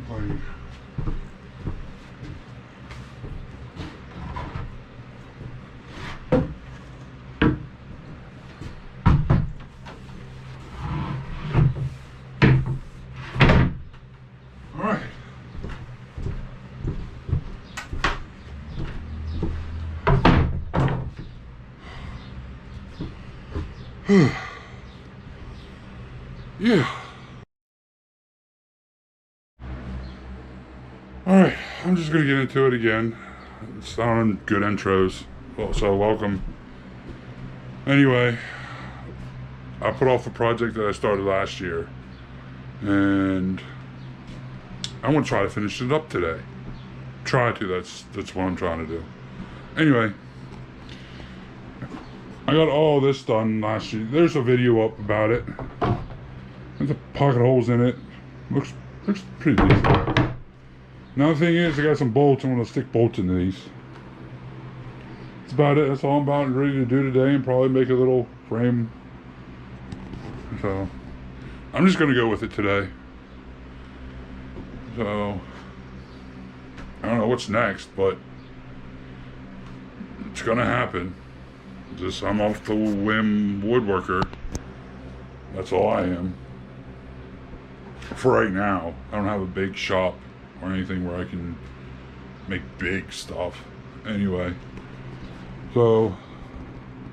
Like, all right. Yeah. Alright, I'm just gonna get into it again. It's not on good intros. Well, so welcome. Anyway, I put off a project that I started last year. And I want to try to finish it up today. Try to, that's what I'm trying to do. Anyway, I got all this done last year. There's a video up about it. There's a pocket holes in it. Looks pretty decent. Now the thing is, I got some bolts. I'm going to stick bolts into these. That's about it. That's all I'm about ready to do today, and probably make a little frame. So, I'm just going to go with it today. So, I don't know what's next, but it's going to happen. I'm off the whim woodworker. That's all I am. For right now, I don't have a big shop or anything where I can make big stuff. Anyway, so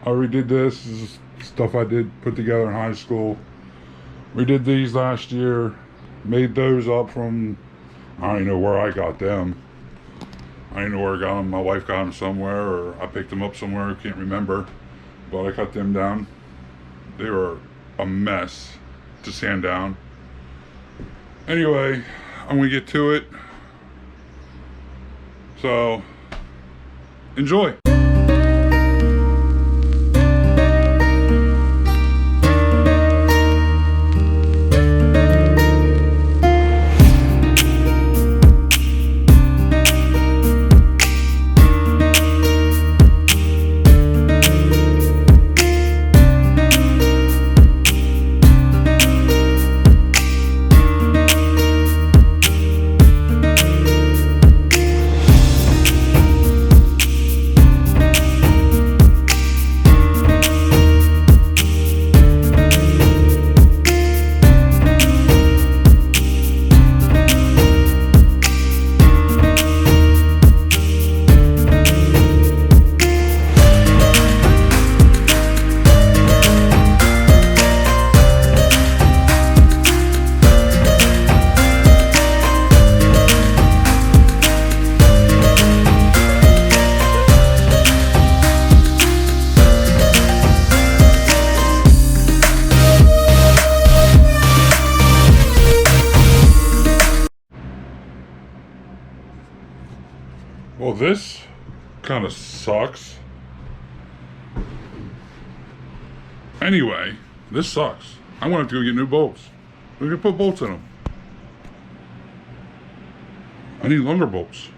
I redid this. This is stuff I did put together in high school. We did these last year. Made those up from, I don't even know where I got them. I don't even know where I got them. My wife got them somewhere, or I picked them up somewhere. I can't remember. But I cut them down. They were a mess to sand down. Anyway, I'm gonna get to it. So, enjoy. Well, this kind of sucks. Anyway, this sucks. I'm gonna have to go get new bolts. We're gonna put bolts in them. I need longer bolts.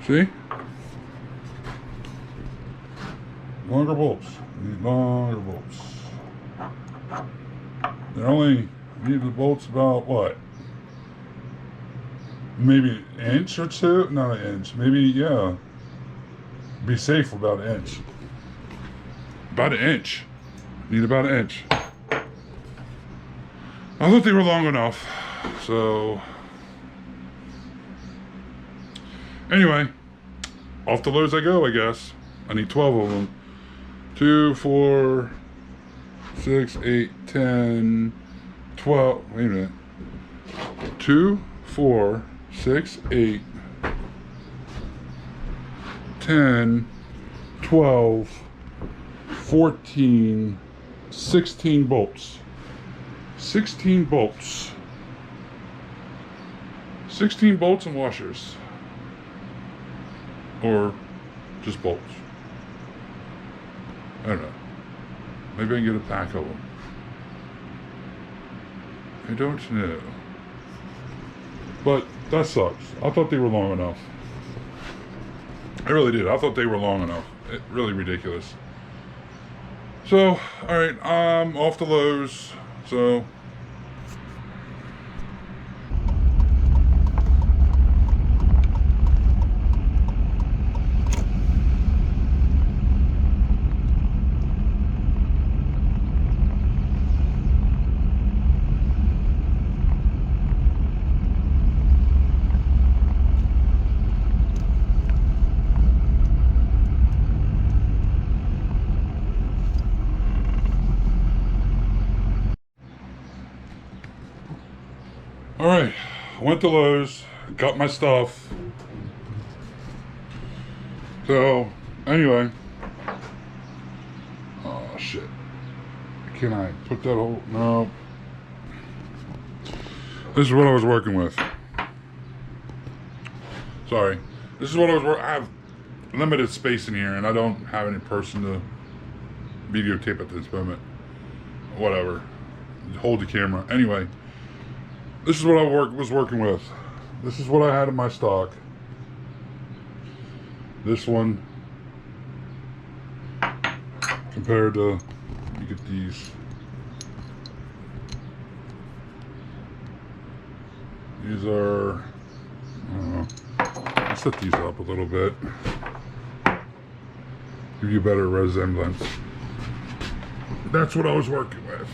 See? Longer bolts. I need longer bolts. They only need the bolts about what? Maybe an inch or two? Not an inch. Maybe, yeah. Be safe for about an inch. About an inch. Need about an inch. I thought they were long enough. So, anyway, off the loads I go, I guess. I need 12 of them. 2, 4, 6, 8, 10, 12. Wait a minute. 2, 4, 6, 8, 10, 12, 14, 16 bolts. 16 bolts. 16 bolts and washers. Or just bolts. I don't know. Maybe I can get a pack of them. I don't know. But that sucks. I thought they were long enough. I really did. I thought they were long enough. Really ridiculous. So, alright, I'm off the lows. So, All right, I went to Lowe's, got my stuff. So, anyway. Oh, shit. Can I put that whole... No. This is what I was working with. Sorry. This is what I have limited space in here, and I don't have any person to videotape at this moment. Whatever. Hold the camera. Anyway. This is what I was working with. This is what I had in my stock. This one compared to, let me get these. These are, I don't know, I'll set these up a little bit. Give you a better resemblance. That's what I was working with.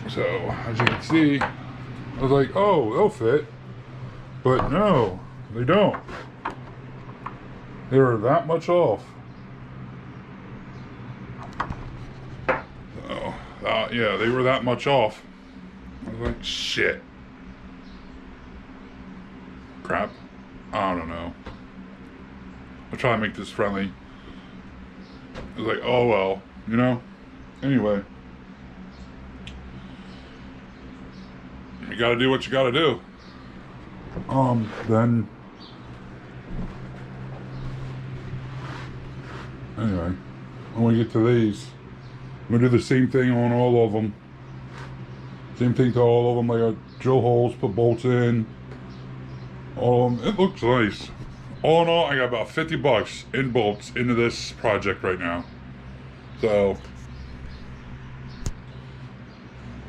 So, as you can see, I was like, oh, they'll fit. But no, they don't. They were that much off. Oh, yeah, they were that much off. I was like, shit. Crap. I don't know. I'll try to make this friendly. I was like, oh well, you know? Anyway. You gotta do what you gotta do. Then... Anyway, when we get to these, I'm gonna do the same thing on all of them. Same thing to all of them. I got drill holes, put bolts in. All of them. It looks nice. All in all, I got about 50 bucks in bolts into this project right now. So,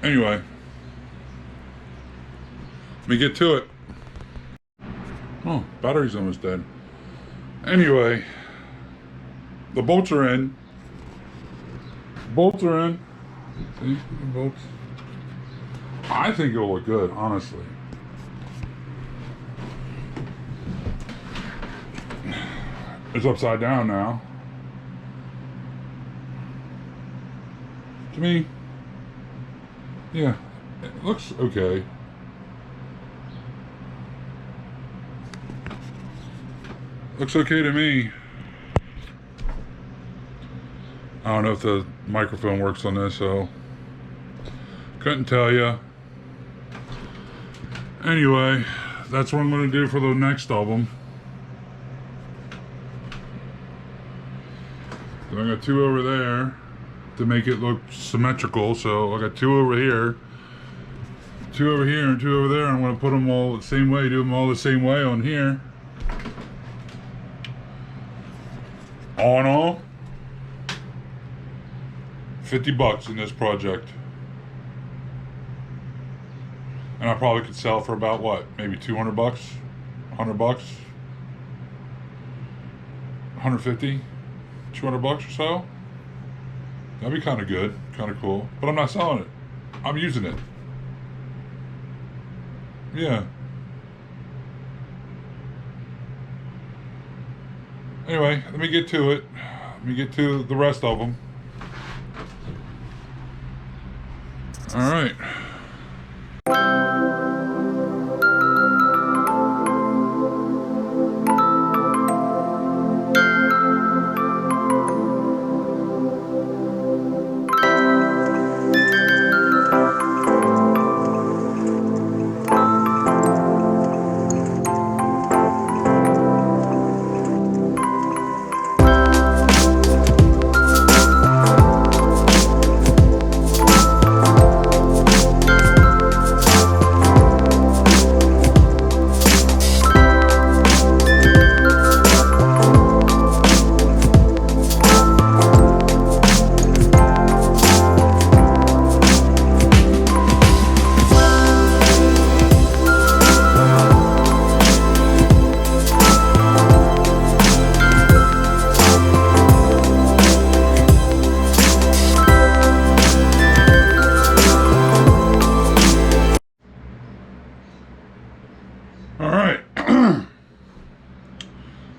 anyway, let me get to it. Oh, battery's almost dead. Anyway, the bolts are in. Bolts are in. See the bolts? I think it'll look good, honestly. It's upside down now. To me, yeah, it looks okay. Looks okay to me. I don't know if the microphone works on this, so couldn't tell you. Anyway, that's what I'm going to do for the next album. So I got two over there to make it look symmetrical. So I got two over here, two over here, and two over there. I'm going to put them all the same way, do them all the same way on here. All in all, 50 bucks in this project. And I probably could sell for about what? Maybe 200 bucks? 100 bucks? 150? 200 bucks or so? That'd be kind of good, kind of cool. But I'm not selling it. I'm using it. Yeah. Anyway, let me get to it. Let me get to the rest of them. All right.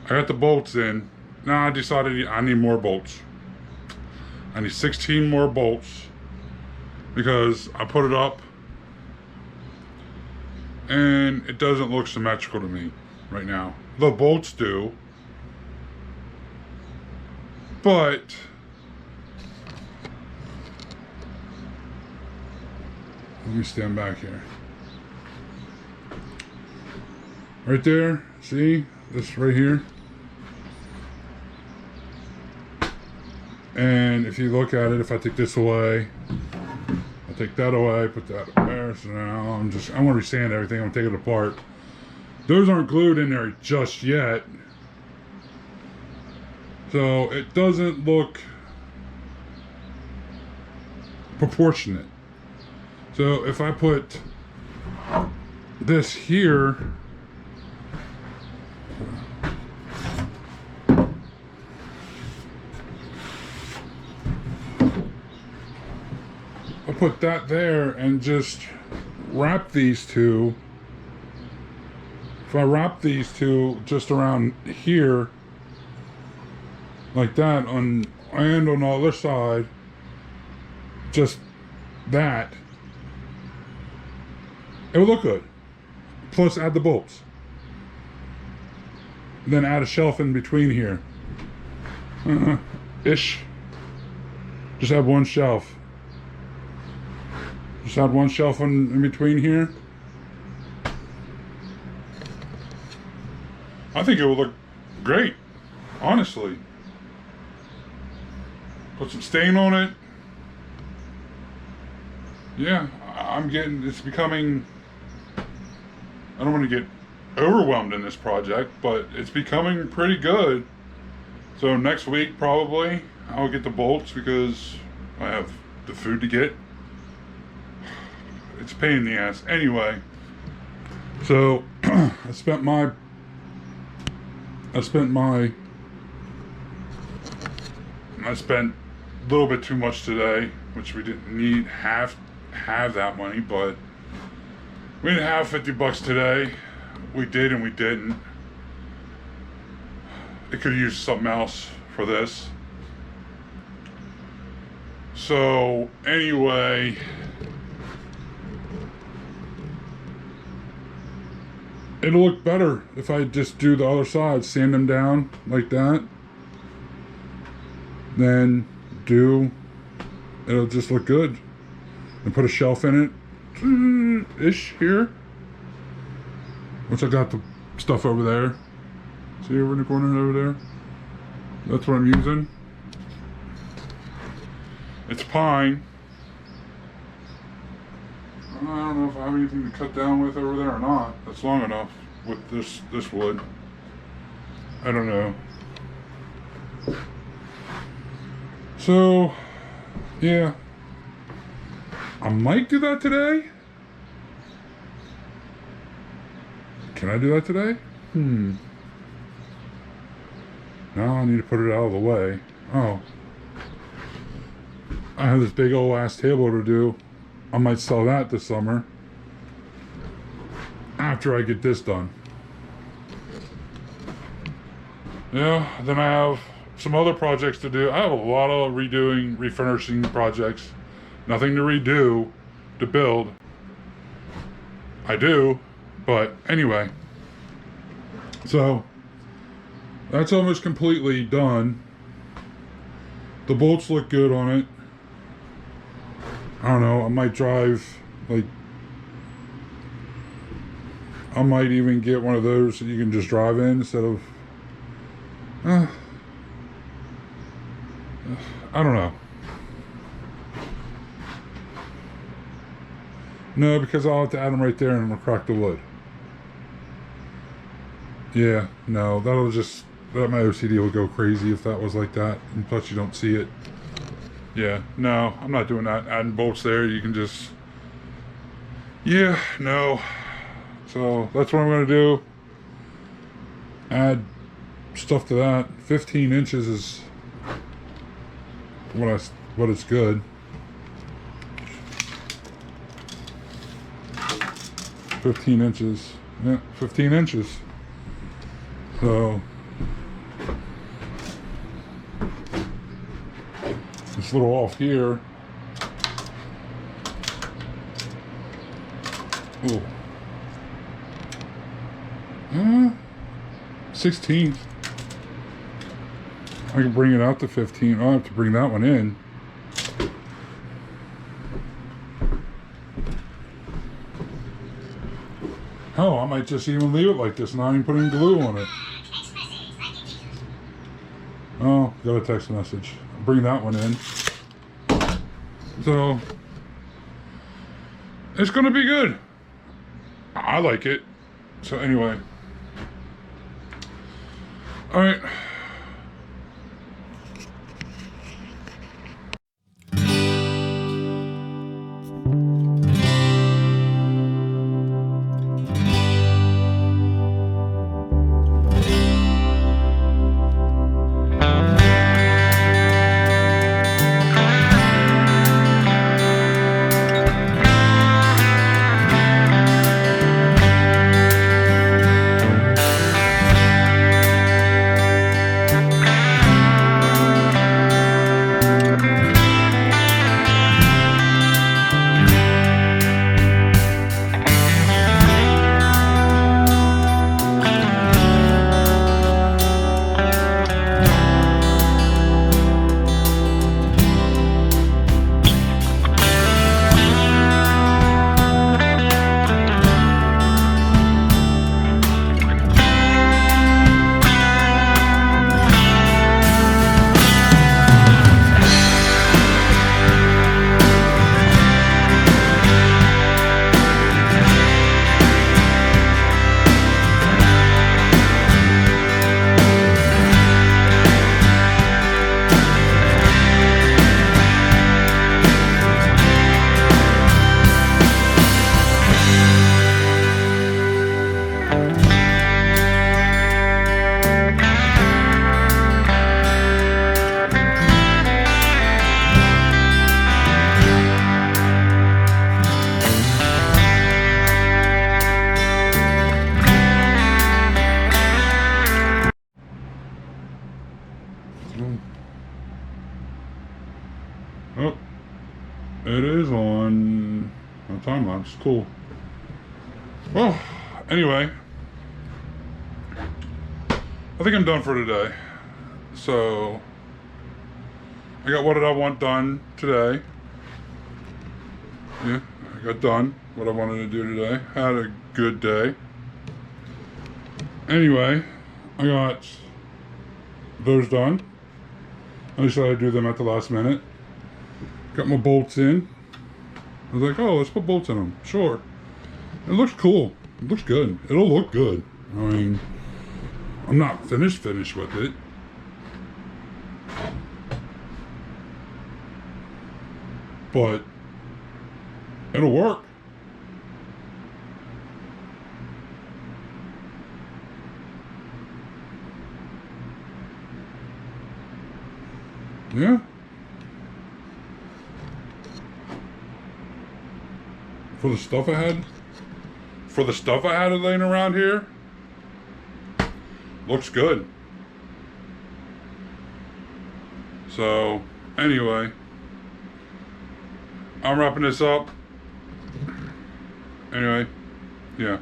I got the bolts in. Now I decided I need more bolts. I need 16 more bolts because I put it up and it doesn't look symmetrical to me right now. The bolts do, but let me stand back here. Right there, see this right here? And if you look at it, if I take this away, I take that away, put that there. So now I'm gonna resand everything. I'm gonna take it apart. Those aren't glued in there just yet, so it doesn't look proportionate. So if I put this here, I'll put that there and just wrap these two. If I wrap these two just around here, like that, and on the other side, just that, it will look good. Plus add the bolts. Then add a shelf in between here. Ish. Just add one shelf. Just add one shelf in between here. I think it will look great, honestly. Put some stain on it. Yeah, it's becoming, I don't want to get overwhelmed in this project, but it's becoming pretty good. So next week, probably, I'll get the bolts because I have the food to get. It's a pain in the ass. Anyway, so I spent a little bit too much today, which we didn't have that money, but we didn't have $50 today. We did and we didn't. It could have used something else for this. So anyway, it'll look better if I just do the other side, sand them down like that. Then it'll just look good. And put a shelf in it, ish here. Once I got the stuff over there. See over in the corner over there? That's what I'm using. It's pine. I don't know if I have anything to cut down with over there or not. That's long enough with this wood. I don't know. So, yeah. I might do that today. Can I do that today? Now I need to put it out of the way. Oh. I have this big old ass table to do. I might sell that this summer. After I get this done. Yeah, then I have some other projects to do. I have a lot of refurnishing projects. Nothing to redo, to build. I do, but anyway. So, that's almost completely done. The bolts look good on it. I don't know, I might I might even get one of those that you can just drive in instead of, I don't know. No, because I'll have to add them right there and I'm gonna crack the wood. Yeah, no, my OCD will go crazy if that was like that, and plus you don't see it. Yeah, no, I'm not doing that. Adding bolts there, you can just, yeah, no. So that's what I'm gonna do. Add stuff to that. 15 inches is what it's good. 15 inches. Yeah, 15 inches. So it's a little off here. Oh. 16th. I can bring it out to 15. I'll have to bring that one in. Oh, I might just even leave it like this, not even putting glue on it. Oh, got a text message. Bring that one in. So, it's going to be good. I like it. So anyway. All right. Oh, it is on a time lapse. Cool. Well, anyway, I think I'm done for today. So, I got what I want done today. Yeah, I got done what I wanted to do today. Had a good day. Anyway, I got those done. I decided to do them at the last minute. Got my bolts in. I was like, oh, let's put bolts in them. Sure. It looks cool. It looks good. It'll look good. I mean, I'm not finished with it. But it'll work. Yeah. For the stuff I had laying around here, looks good. So, anyway, I'm wrapping this up. Anyway, yeah.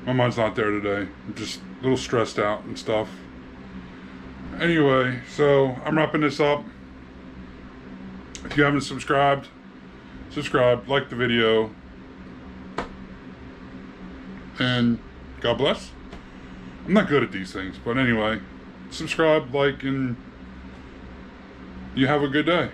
My mind's not there today. I'm just a little stressed out and stuff. Anyway, so I'm wrapping this up. If you haven't subscribed, subscribe, like the video, and God bless. I'm not good at these things, but anyway, subscribe, like, and you have a good day.